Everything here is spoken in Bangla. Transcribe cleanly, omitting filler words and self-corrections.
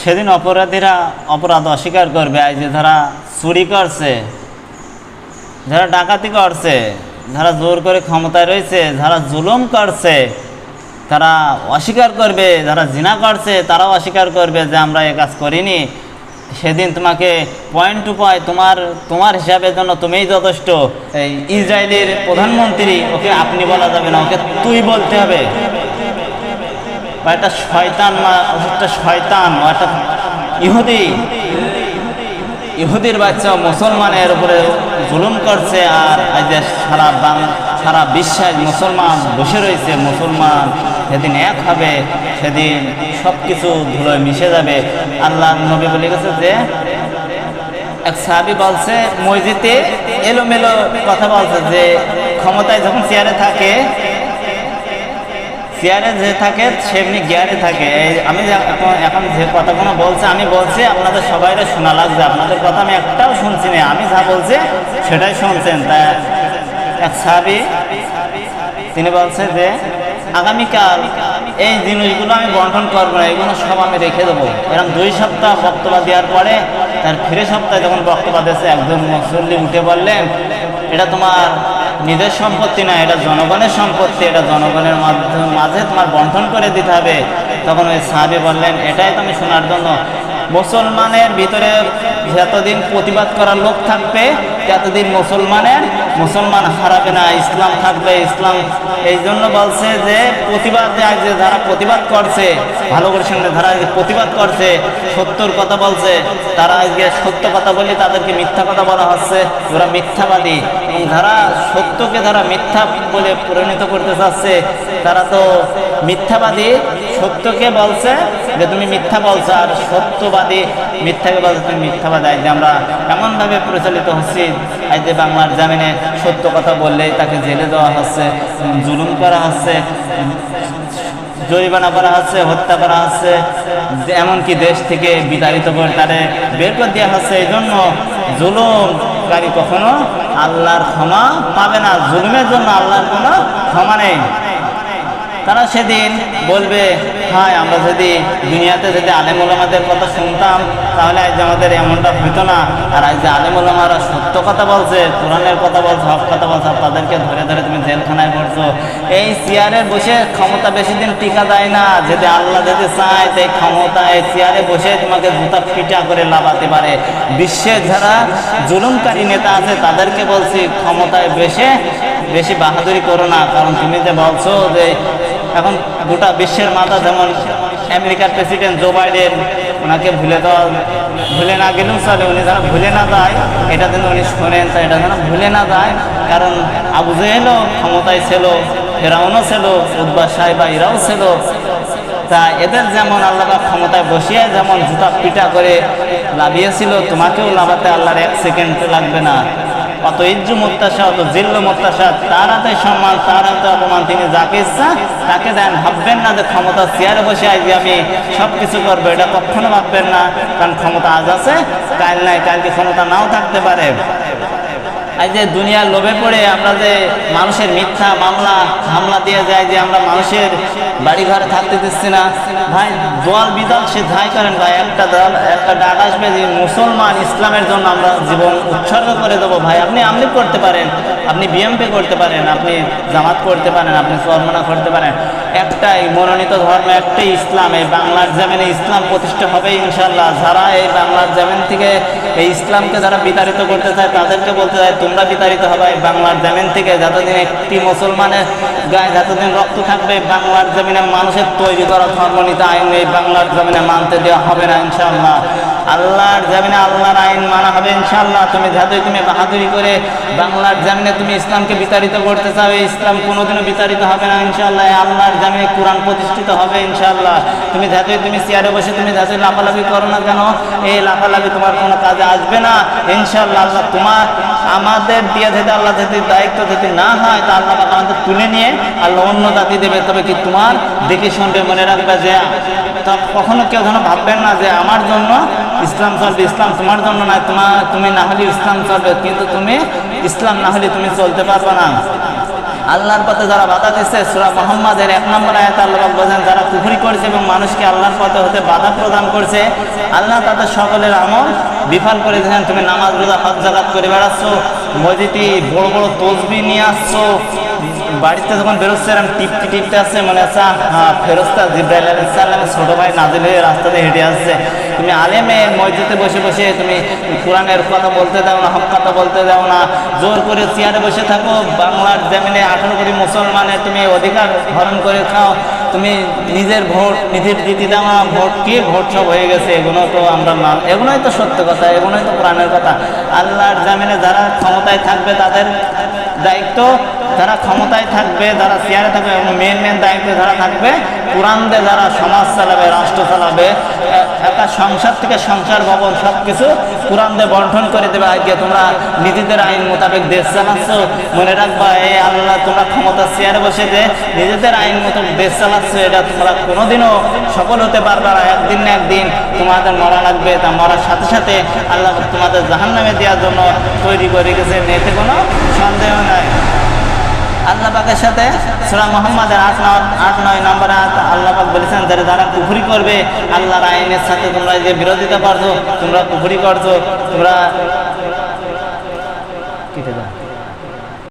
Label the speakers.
Speaker 1: সেদিন অপরাধীরা অপরাধ অস্বীকার করবে। আজ যে যারা চুরি করছে, যারা ডাকাতি করছে, যারা জোর করে ক্ষমতায় রয়েছে, যারা জুলুম করছে, তারা অস্বীকার করবে। যারা জিনা করছে তারাও অস্বীকার করবে যে আমরা এ কাজ করিনি। সেদিন তোমাকে পয়েন্ট টু পয়েন্ট তোমার হিসাবের জন্য তুমিই যথেষ্ট। এই ইসরায়েলের প্রধানমন্ত্রী, ওকে আপনি বলা যাবে না, ওকে তুই বলতে হবে। বা একটা শয়তান, একটা শয়তান, একটা ইহুদির বাচ্চা মুসলমানের উপরে জুলুম করছে। আর আজ সারা বিশ্বের মুসলমান বসে রয়েছে। মুসলমান সেদিন এক হবে, সেদিন সব কিছু ধুলোয় মিশে যাবে। আল্লাহ নবী বলে গেছে যে এক সাহাবী বলছে মসজিদে এলোমেলো কথা বলছে যে ক্ষমতায় যখন চেয়ারে থাকে সেমনি গিয়ারে থাকে। আমি এখন যে কথাগুলো বলছে আমি বলছি আপনাদের সবাইরা শোনা লাগছে। আপনাদের কথা আমি একটাও শুনছি না, আমি যা বলছি সেটাই শুনছেন। তাই এক সাহাবী তিনি বলছে যে আগামীকাল এই জিনিসগুলো আমি বন্টন করবো না, এগুলো সব আমি রেখে দেবো। এরকম 2 সপ্তাহ বক্তব্য দেওয়ার পরে তার ফিরে সপ্তাহে যখন বক্তব্য দিয়েছে, একজন মুসল্লি উঠে বললেন এটা তোমার নিজের সম্পত্তি না, এটা জনগণের সম্পত্তি, এটা জনগণের মাঝে তোমার বন্টন করে দিতে হবে। তখন ওই সাহাবী বললেন এটাই তো আমি শোনার জন্য। মুসলমানের ভিতরে যতদিন প্রতিবাদ করার লোক থাকবে ততদিন মুসলমান হারাবে না, ইসলাম থাকবে। ইসলাম এই জন্য বলছে যে যারা প্রতিবাদ করছে, ভালো করে শুনলে, যারা প্রতিবাদ করছে, সত্যর কথা বলছে, তারা আজকে সত্য কথা বলে তাদেরকে মিথ্যা কথা বলা হচ্ছে, ওরা মিথ্যাবাদী। এবং যারা সত্যকে মিথ্যা বলে পরিণত করতে চাচ্ছে তারা তো মিথ্যাবাদী। সত্যকে বলছে যে তুমি মিথ্যা বলছো, আর সত্যবাদী মিথ্যাকে বলছে তুমি মিথ্যাবাদী। আজ আমরা এমনভাবে প্রচলিত হচ্ছি, আজ যে বাংলার জামিনে সত্য কথা বললেই তাকে জেলে দেওয়া হচ্ছে, জুলুম করা হচ্ছে, জরিমানা করা হচ্ছে, হত্যা করা হচ্ছে, এমনকি দেশ থেকে বিতাড়িত করে তারে বের করে দেওয়া হচ্ছে। এই জন্য জুলুমকারী কখনো আল্লাহর ক্ষমা পাবে না। জুলুমের জন্য আল্লাহর কোনো ক্ষমা নেই। তারা সেদিন বলবে হ্যাঁ, আমরা যদি দুনিয়াতে আলেম ওলামাদের কথা শুনতাম তাহলে আজ আমাদের এমনটা হইতো না। আর আজ যে আলেম ওলামারা সত্য কথা বলছে, কোরআনের কথা বলছে, হক কথা বলছে, তাদেরকে ধরে ধরে তুমি জেলখানায় পড়ছো। এই চেয়ারে বসে ক্ষমতা বেশি দিন টিকা যায় না। যদি আল্লাহ যদি চায় এই ক্ষমতা এই চেয়ারে বসে তোমাকে জুতা পিটা করে লাভাতে পারে। বিশ্বের যারা জুলুমকারী নেতা আছে তাদেরকে বলছি ক্ষমতায় বেশি বাহাদুরি করো না। কারণ তুমি যে বলছো যে এখন গোটা বিশ্বের মাথা, যেমন আমেরিকার প্রেসিডেন্ট জো বাইডেন, ওনাকে ভুলে না গেলেও চলে। উনি যেন ভুলে না যায়, এটা যেন উনি শোনেন, তাই এটা যেন ভুলে না যায়। কারণ আবু জেহেলও ক্ষমতায় ছিল, ফেরাউনও ছিল, উদ্বা সাহেবা এরাও ছিল। তা এদের যেমন আল্লাহ ক্ষমতায় বসিয়ে যেমন জুতা পিটা করে লাভিয়েছিল, তোমাকেও লাভাতে আল্লাহর 1 সেকেন্ড লাগবে না। অত ইজ্জু মুত্তাসা, অত জিল্ল মুত্তাসা, তার হাতে সম্মান, তার হাতে অপমান। তিনি যাকে ইচ্ছা তাকে দেন। ভাববেন না যে ক্ষমতা চেয়ারে বসে আজ আমি সব কিছু করবো, এটা কখনো ভাববেন না। কারণ ক্ষমতা আজ আছে, কাল নাই, কালকে ক্ষমতা নাও থাকতে পারে। এই যে দুনিয়ার লোভে পড়ে আমরা যে মানুষের মিথ্যা মামলা হামলা দিয়ে যায়, যে আমরা মানুষের বাড়ি ঘরে থাকতে দিচ্ছি না। ভাই দল বিদল সে যাই করেন ভাই, একটা ডাক আসবে যে মুসলমান ইসলামের জন্য আমরা জীবন উৎসর্গ করে দেবো। ভাই আপনি আমলিগ করতে পারেন, আপনি বিএমপি করতে পারেন, আপনি জামাত করতে পারেন, আপনি চরমনা করতে পারেন, একটাই মনোনীত ধর্ম, একটাই ইসলাম। এই বাংলার জমিনে ইসলাম প্রতিষ্ঠা হবে ইনশাল্লাহ। যারা এই বাংলার জমিন থেকে এই ইসলামকে যারা বিতাড়িত করতে চায় তাদেরকে বলতে চায় তোমরা বিতাড়িত হবে এই বাংলার জমিন থেকে। যতদিন একটি মুসলমানের গায়ে যতদিন রক্ত থাকবে, বাংলার জমিনে মানুষের তৈরি করা ধর্মনীত আইন এই বাংলার জমিনে মানতে দেওয়া হবে না ইনশাল্লাহ। আল্লাহর জমিনে আল্লাহর আইন মানা হবে ইনশাল্লাহ। তুমি বাহাদুরি করে বাংলার জমিনে তুমি ইসলামকে বিতাড়িত করতে চাও, এই ইসলাম কোনোদিনও বিতাড়িত হবে না ইনশাল্লাহ। আল্লাহর জমিনে কোরআন প্রতিষ্ঠিত হবে ইনশাল্লাহ। তুমি চেয়ারে বসে তুমি লাফালাফি করো না কেন, এই লাফালাফি তোমার কোনো কাজে আসবে না ইনশাল্লাহ। আল্লাহ তোমার আমাদের দিয়ে আল্লাহ যদি দায়িত্ব যদি না হয় তা আল্লাহ আমাদের তুলে নিয়ে আল্লাহ অন্য জাতি দেবে। তবে কি তোমার দেখে শুনবে, মনে রাখবে যে কখনো কেউ যেন ভাববেন না যে আমার জন্য ইসলাম চলবে। ইসলাম তোমার জন্য নয়, তুমি না হলে ইসলাম চলবে, কিন্তু তুমি ইসলাম না হলে তুমি চলতে পারবে না। আল্লাহর পথে যারা বাধা দিচ্ছে, সূরা মুহাম্মাদের 1 নম্বর আয়াতে আল্লাহ পাক বলেন, যারা কুফরি করেছে এবং মানুষকে আল্লাহর পথে হতে বাধা প্রদান করছে, আল্লাহ তাদের সকলের আমল বিফল করে দিয়েছেন। তুমি নামাজ রোজা হজ যাকাত করে বেড়াচ্ছ, মসজিদে বড় বড় তসবিহ নিয়ে আসছো, বাড়িতে যখন বেরোচ্ছে এরকম টিপতে টিপতে আসছে, মনে হচ্ছে ফেরেশতা জিবরাইল আলাইহিস সালামের ছোট ভাই নাজিল হয়ে রাস্তাতে হেঁটে আসছে। তুমি আলেমে মসজিদে বসে বসে তুমি কোরআনের কথা বলতে দাও না, হক কথা বলতে দাও না, জোর করে চেয়ারে বসে থাকো, বাংলার জমিনে 18 কোটি মুসলমানের তুমি অধিকার হরণ করে খাও, তুমি নিজের ভোট নিজের দিতে দাও না, ভোট কি ভোট সব হয়ে গেছে। এগুলো তো আমরা এগুলোই তো সত্য কথা, এগুলোই তো কোরআনের কথা। আল্লাহর জমিনে যারা ক্ষমতায় থাকবে তাদের দায়িত্ব, যারা ক্ষমতায় থাকবে, যারা চেয়ারে থাকবে, এবং মেন দায়িত্বে যারা থাকবে, কোরআন দিয়ে যারা সমাজ চালাবে, রাষ্ট্র চালাবে, একটা সংসার থেকে সংসার ভবন সব কিছু কোরআন দিয়ে বন্টন করে দেবে। আজকে তোমরা নিজেদের আইন মোতাবেক দেশ চালাচ্ছ, মনে রাখবা এই আল্লাহ তোমরা ক্ষমতার চেয়ারে বসে যে নিজেদের আইন মতো দেশ চালাচ্ছ, এটা তোমরা কোনোদিনও সফল হতে পারবে না। একদিন না একদিন তোমাদের মরা লাগবে, তা মরার সাথে সাথে আল্লাহ তোমাদের জাহান্নামে দেওয়ার জন্য তৈরি করে রেখেছে, এতে কোনো সন্দেহ নাই। আল্লাহ পাকের সাথে সূরা মুহাম্মাদের 8-9 নম্বর আয়াত আল্লাহ পাক বলেছেন, যারা কুফরি করবে আল্লাহর আইনের সাথে, তোমরা যে বিরোধিতা করছো, তোমরা কুফরি করছো, তোমরা